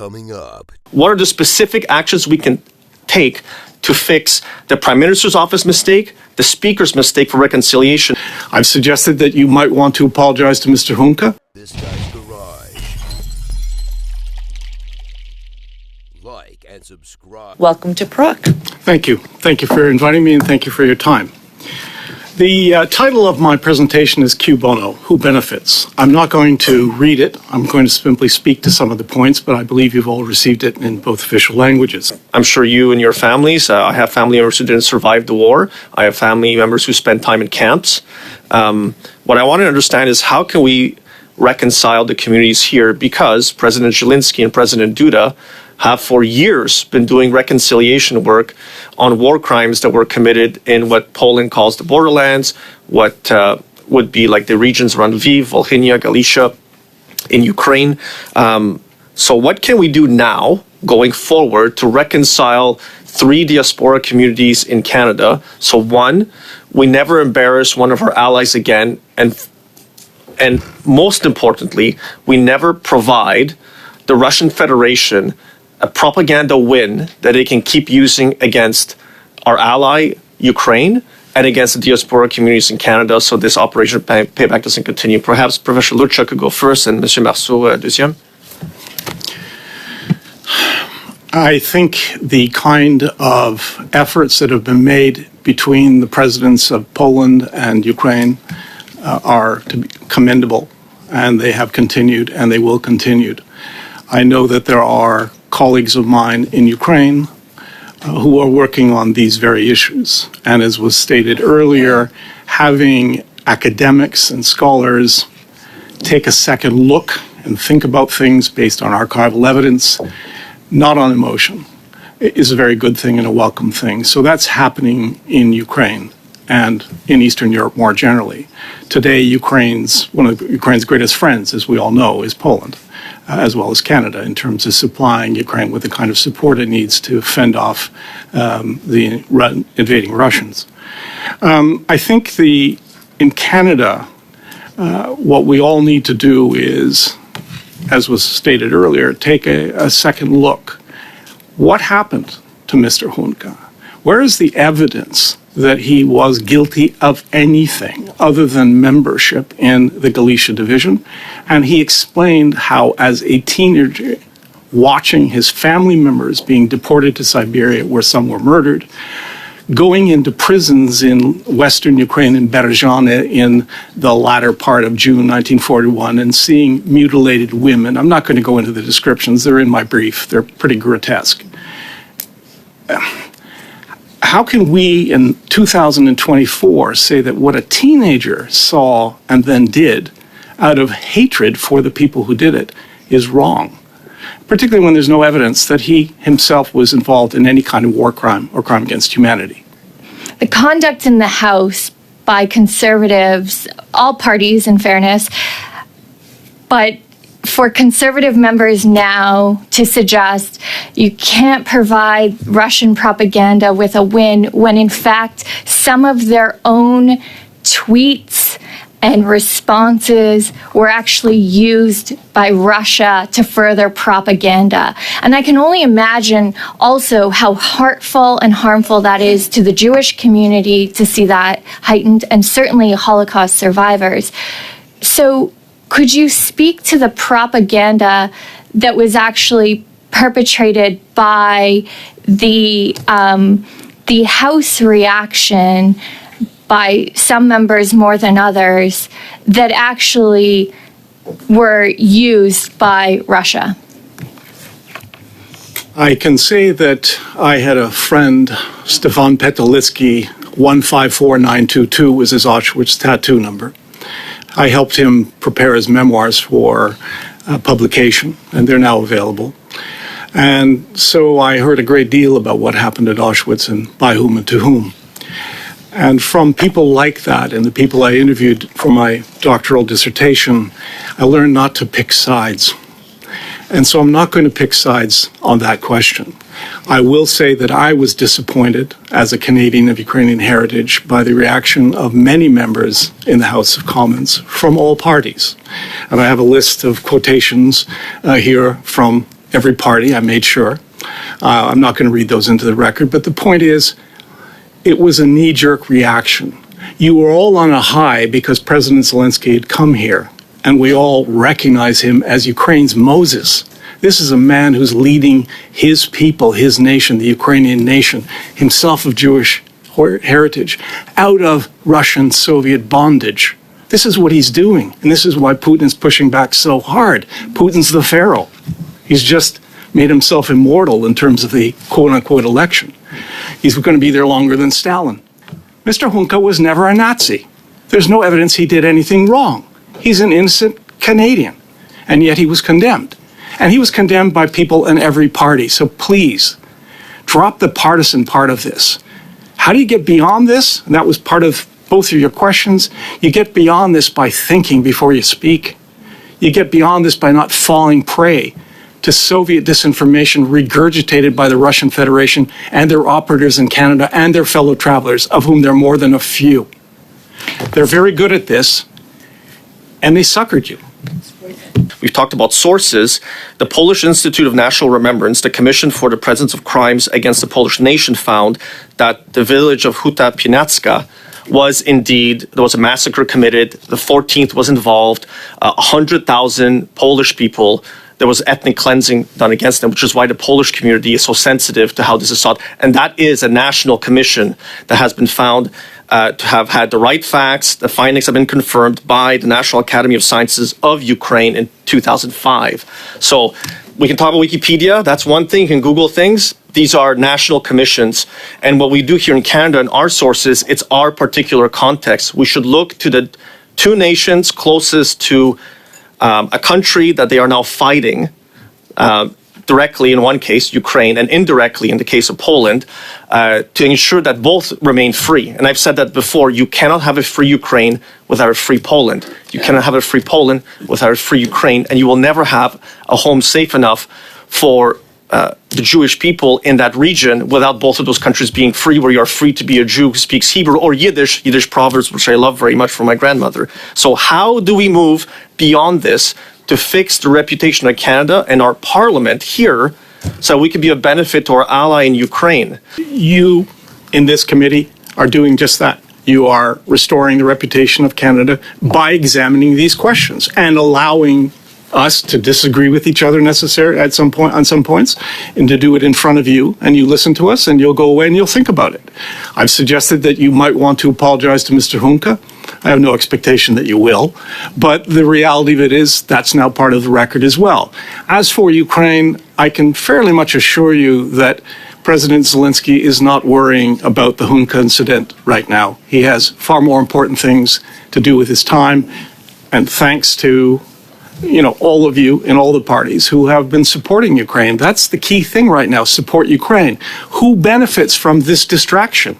Coming up. What are the specific actions we can take to fix the Prime Minister's office mistake, the Speaker's mistake for reconciliation? I've suggested that you might want to apologize to Mr. Hunka. This guy's garage. Like and subscribe. Welcome to PROC. Thank you. Thank you for inviting me, and thank you for your time. The title of my presentation is Q Bono, Who Benefits? I'm not going to read it. I'm going to simply speak to some of the points, but I believe you've all received it in both official languages. I'm sure you and your families, I have family members who didn't survive the war. I have family members who spent time in camps. What I want to understand is how can we reconcile the communities here, because President Zelensky and President Duda have for years been doing reconciliation work on war crimes that were committed in what Poland calls the borderlands, what would be like the regions around Lviv, Volhynia, Galicia in Ukraine. So what can we do now going forward to reconcile three diaspora communities in Canada? So one, we never embarrass one of our allies again, and most importantly, we never provide the Russian Federation a propaganda win that they can keep using against our ally, Ukraine, and against the diaspora communities in Canada, so this Operation Payback doesn't continue. Perhaps Professor Lurchuk could go first, and Monsieur Marceau, deuxième. I think the kind of efforts that have been made between the presidents of Poland and Ukraine are to be commendable, and they have continued, and they will continue. I know that there are colleagues of mine in Ukraine who are working on these very issues. And as was stated earlier, having academics and scholars take a second look and think about things based on archival evidence, not on emotion, is a very good thing and a welcome thing. So that's happening in Ukraine and in Eastern Europe more generally. Today, one of Ukraine's greatest friends, as we all know, is Poland, as well as Canada, in terms of supplying Ukraine with the kind of support it needs to fend off the invading Russians. I think in Canada, what we all need to do is, as was stated earlier, take a second look. What happened to Mr. Hunka? Where is the evidence that he was guilty of anything other than membership in the Galicia division? And he explained how, as a teenager, watching his family members being deported to Siberia, where some were murdered, going into prisons in Western Ukraine, in Berezhany, in the latter part of June 1941, and seeing mutilated women. I'm not going to go into the descriptions. They're in my brief. They're pretty grotesque. How can we in 2024 say that what a teenager saw and then did out of hatred for the people who did it is wrong, particularly when there's no evidence that he himself was involved in any kind of war crime or crime against humanity? The conduct in the House by Conservatives, all parties in fairness, but for Conservative members now to suggest you can't provide Russian propaganda with a win when in fact some of their own tweets and responses were actually used by Russia to further propaganda. And I can only imagine also how hurtful and harmful that is to the Jewish community to see that heightened, and certainly Holocaust survivors. So could you speak to the propaganda that was actually perpetrated by the House reaction by some members more than others that actually were used by Russia? I can say that I had a friend, Stefan Petulitsky, 154922 was his Auschwitz tattoo number. I helped him prepare his memoirs for publication, and they're now available. And so I heard a great deal about what happened at Auschwitz and by whom and to whom. And from people like that and the people I interviewed for my doctoral dissertation, I learned not to pick sides. And so I'm not going to pick sides on that question. I will say that I was disappointed as a Canadian of Ukrainian heritage by the reaction of many members in the House of Commons from all parties. And I have a list of quotations here from every party, I made sure. I'm not going to read those into the record, but the point is, it was a knee-jerk reaction. You were all on a high because President Zelensky had come here, and we all recognize him as Ukraine's Moses. This is a man who's leading his people, his nation, the Ukrainian nation, himself of Jewish heritage, out of Russian Soviet bondage. This is what he's doing, and this is why Putin's pushing back so hard. Putin's the pharaoh. He's just made himself immortal in terms of the quote-unquote election. He's going to be there longer than Stalin. Mr. Hunka was never a Nazi. There's no evidence he did anything wrong. He's an innocent Canadian, and yet he was condemned. And he was condemned by people in every party. So please, drop the partisan part of this. How do you get beyond this? And that was part of both of your questions. You get beyond this by thinking before you speak. You get beyond this by not falling prey to Soviet disinformation regurgitated by the Russian Federation and their operatives in Canada and their fellow travelers, of whom there are more than a few. They're very good at this, and they suckered you. We've talked about sources. The Polish Institute of National Remembrance, the Commission for the Presence of Crimes Against the Polish Nation, found that the village of Huta Pieniacka was indeed, there was a massacre committed. The 14th was involved. 100,000 Polish people, there was ethnic cleansing done against them, which is why the Polish community is so sensitive to how this is sought. And that is a national commission that has been found to have had the right facts. The findings have been confirmed by the National Academy of Sciences of Ukraine in 2005. So we can talk about Wikipedia. That's one thing. You can Google things. These are national commissions. And what we do here in Canada in our sources, it's our particular context. We should look to the two nations closest to a country that they are now fighting directly in one case, Ukraine, and indirectly in the case of Poland, to ensure that both remain free. And I've said that before, you cannot have a free Ukraine without a free Poland. You cannot have a free Poland without a free Ukraine, and you will never have a home safe enough for the Jewish people in that region without both of those countries being free, where you're free to be a Jew who speaks Hebrew or Yiddish proverbs, which I love very much from my grandmother. So how do we move beyond this to fix the reputation of Canada and our parliament here so we can be of benefit to our ally in Ukraine? You, in this committee, are doing just that. You are restoring the reputation of Canada by examining these questions and allowing us to disagree with each other on some points, and to do it in front of you, and you listen to us, and you'll go away and you'll think about it. I've suggested that you might want to apologize to Mr. Hunka. I have no expectation that you will, but the reality of it is that's now part of the record as well. As for Ukraine, I can fairly much assure you that President Zelensky is not worrying about the Hunka incident right now. He has far more important things to do with his time, and thanks to all of you in all the parties who have been supporting Ukraine. That's the key thing right now, support Ukraine. Who benefits from this distraction?